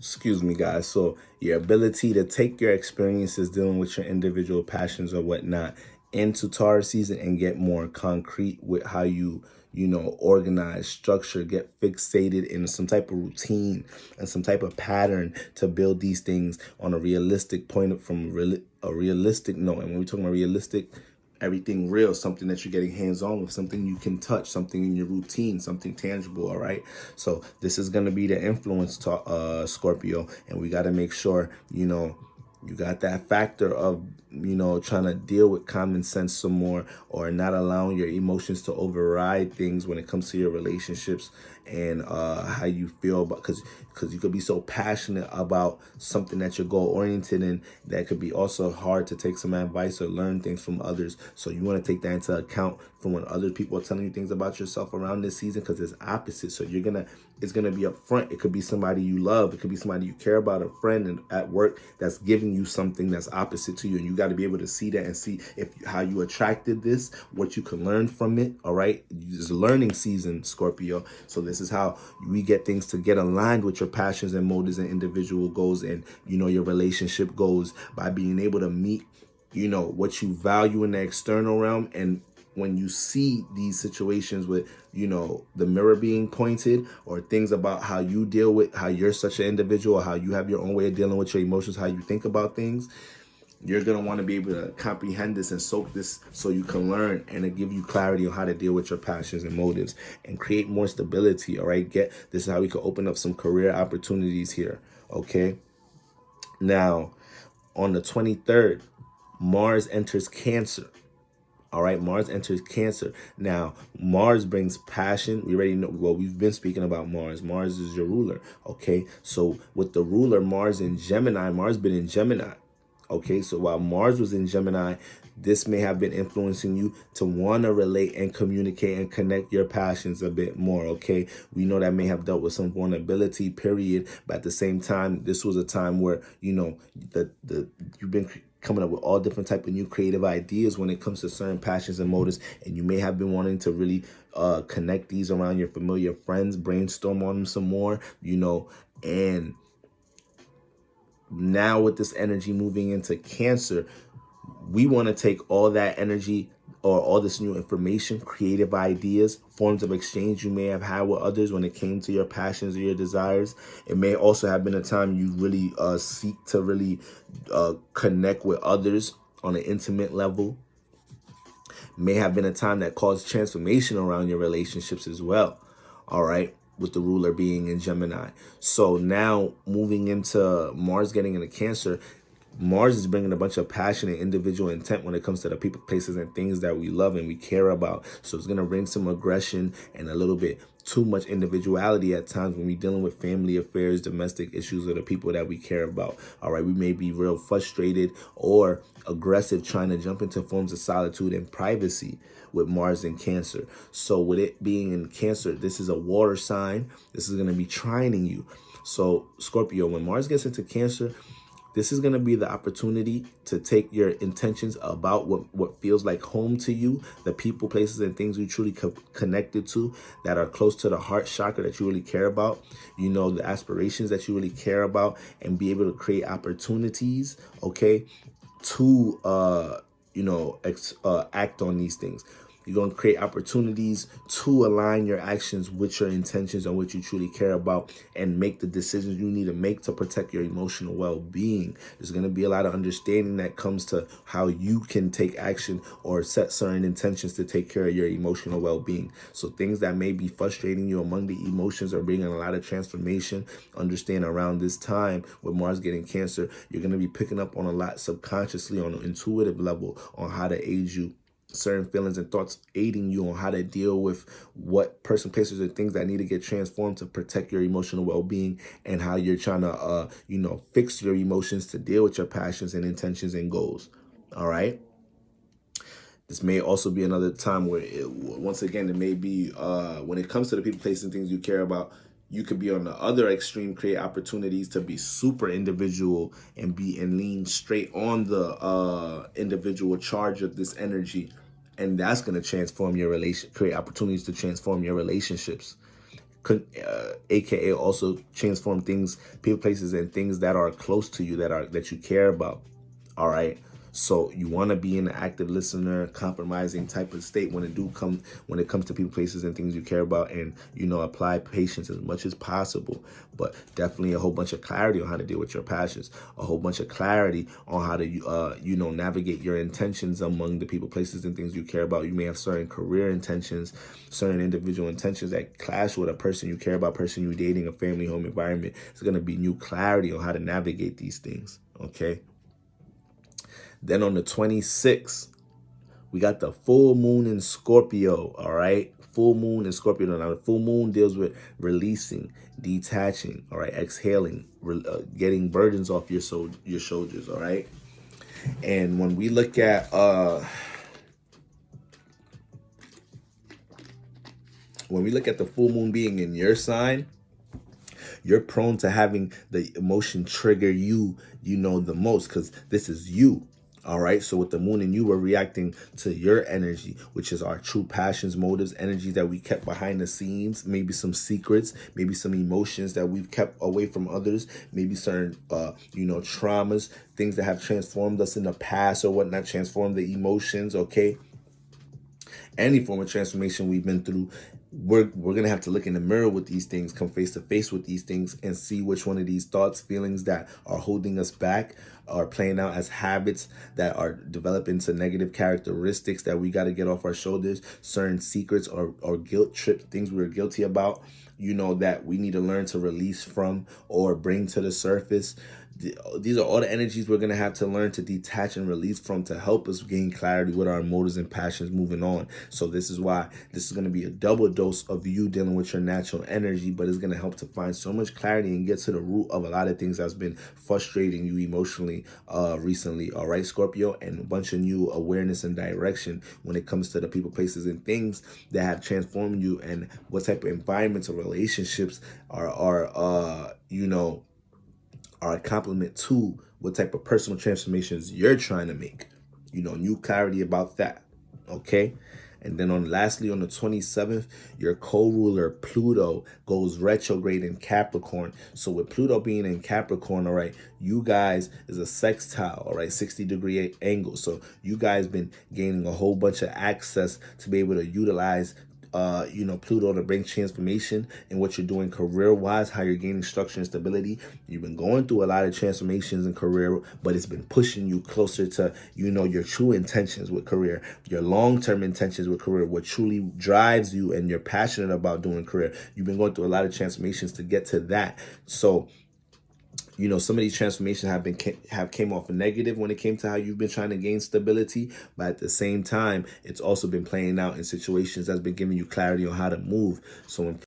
excuse me, guys. So your ability to take your experiences dealing with your individual passions or whatnot into Taurus season and get more concrete with how you organize, structure, get fixated in some type of routine and some type of pattern to build these things on a realistic point from a realistic note. And when we talk about realistic, everything real, something that you're getting hands-on with, something you can touch, something in your routine, something tangible. All right, so this is going to be the influence to Scorpio, and we got to make sure you got that factor of trying to deal with common sense some more, or not allowing your emotions to override things when it comes to your relationships and how you feel about, because you could be so passionate about something that you're goal oriented in that could be also hard to take some advice or learn things from others. So you want to take that into account from when other people are telling you things about yourself around this season, because it's opposite. So it's gonna be up front. It could be somebody you love, it could be somebody you care about, a friend and at work that's giving you something that's opposite to you, and you got to be able to see that and see how you attracted this, what you can learn from it. All right, it's a learning season, Scorpio. So this is how we get things to get aligned with your passions and motives and individual goals, and your relationship goals, by being able to meet what you value in the external realm. And when you see these situations with the mirror being pointed, or things about how you deal with how you're such an individual, how you have your own way of dealing with your emotions, how you think about things, you're going to want to be able to comprehend this and soak this so you can learn, and to give you clarity on how to deal with your passions and motives and create more stability. All right, this is how we can open up some career opportunities here. Okay, now on the 23rd, Mars enters Cancer. All right, Mars enters Cancer. Now, Mars brings passion. We already know, well, we've been speaking about Mars. Mars is your ruler. Okay, so with the ruler, Mars in Gemini, Mars been in Gemini. Okay, so while Mars was in Gemini, this may have been influencing you to want to relate and communicate and connect your passions a bit more. Okay, we know that may have dealt with some vulnerability, period. But at the same time, this was a time where you've been coming up with all different type of new creative ideas when it comes to certain passions and motives, and you may have been wanting to really connect these around your familiar friends, brainstorm on them some more, and now with this energy moving into Cancer, we want to take all that energy or all this new information, creative ideas, forms of exchange you may have had with others when it came to your passions or your desires. It may also have been a time you really seek to really connect with others on an intimate level. May have been a time that caused transformation around your relationships as well. All right, with the ruler being in Gemini. So now moving into Mars getting into Cancer, Mars is bringing a bunch of passion and individual intent when it comes to the people, places, and things that we love and we care about. So it's going to bring some aggression and a little bit too much individuality at times when we're dealing with family affairs, domestic issues, or the people that we care about. All right, we may be real frustrated or aggressive trying to jump into forms of solitude and privacy with Mars in Cancer. So with it being in Cancer, this is a water sign. This is going to be trining you. So Scorpio, when Mars gets into Cancer, this is going to be the opportunity to take your intentions about what feels like home to you, the people, places, and things you truly connected to that are close to the heart chakra that you really care about, the aspirations that you really care about, and be able to create opportunities, okay, to, act on these things. You're going to create opportunities to align your actions with your intentions and what you truly care about, and make the decisions you need to make to protect your emotional well-being. There's going to be a lot of understanding that comes to how you can take action or set certain intentions to take care of your emotional well-being. So things that may be frustrating you among the emotions are bringing a lot of transformation. Understand around this time with Mars getting Cancer, you're going to be picking up on a lot subconsciously on an intuitive level on how to aid you, certain feelings and thoughts aiding you on how to deal with what person, places, or things that need to get transformed to protect your emotional well-being, and how you're trying to, fix your emotions to deal with your passions and intentions and goals. All right. This may also be another time where, once again, it may be when it comes to the people, places, and things you care about, you could be on the other extreme, create opportunities to be super individual and lean straight on the individual charge of this energy. And that's going to transform your create opportunities to transform your relationships. aka also transform things, people, places, and things that are close to you, that you care about. All right. So you want to be an active listener, compromising type of state when it comes to people, places, and things you care about, and apply patience as much as possible. But definitely a whole bunch of clarity on how to deal with your passions, a whole bunch of clarity on how to navigate your intentions among the people, places, and things you care about. You may have certain career intentions, certain individual intentions that clash with a person you care about, person you're dating, a family, home environment. It's going to be new clarity on how to navigate these things. Okay. Then on the 26th, we got the full moon in Scorpio, all right? Full moon in Scorpio. Now, the full moon deals with releasing, detaching, all right? Exhaling, getting burdens off your shoulders, all right? And when we look at the full moon being in your sign, you're prone to having the emotion trigger you the most, because this is you. All right. So with the moon and you, we're reacting to your energy, which is our true passions, motives, energies that we kept behind the scenes, maybe some secrets, maybe some emotions that we've kept away from others, maybe certain, traumas, things that have transformed us in the past or whatnot, transformed the emotions. Okay. Any form of transformation we've been through, we're gonna have to look in the mirror with these things, come face to face with these things, and see which one of these thoughts, feelings that are holding us back are playing out as habits that are developing to negative characteristics that we got to get off our shoulders, certain secrets or guilt trips, things we were guilty about, that we need to learn to release from or bring to the surface. These are all the energies we're going to have to learn to detach and release from to help us gain clarity with our motives and passions moving on. So this is why this is going to be a double dose of you dealing with your natural energy, but it's going to help to find so much clarity and get to the root of a lot of things that's been frustrating you emotionally recently. All right, Scorpio, and a bunch of new awareness and direction when it comes to the people, places, and things that have transformed you, and what type of environments or relationships are a compliment to what type of personal transformations you're trying to make. New clarity about that. Okay. And then lastly, on the 27th, your co-ruler Pluto goes retrograde in Capricorn. So with Pluto being in Capricorn, all right, you guys is a sextile, all right, 60-degree angle. So you guys been gaining a whole bunch of access to be able to utilize Pluto to bring transformation in what you're doing career-wise, how you're gaining structure and stability. You've been going through a lot of transformations in career, but it's been pushing you closer to, your true intentions with career, your long-term intentions with career, what truly drives you and you're passionate about doing career. You've been going through a lot of transformations to get to that. So some of these transformations have came off negative when it came to how you've been trying to gain stability, but at the same time, it's also been playing out in situations that's been giving you clarity on how to move. So when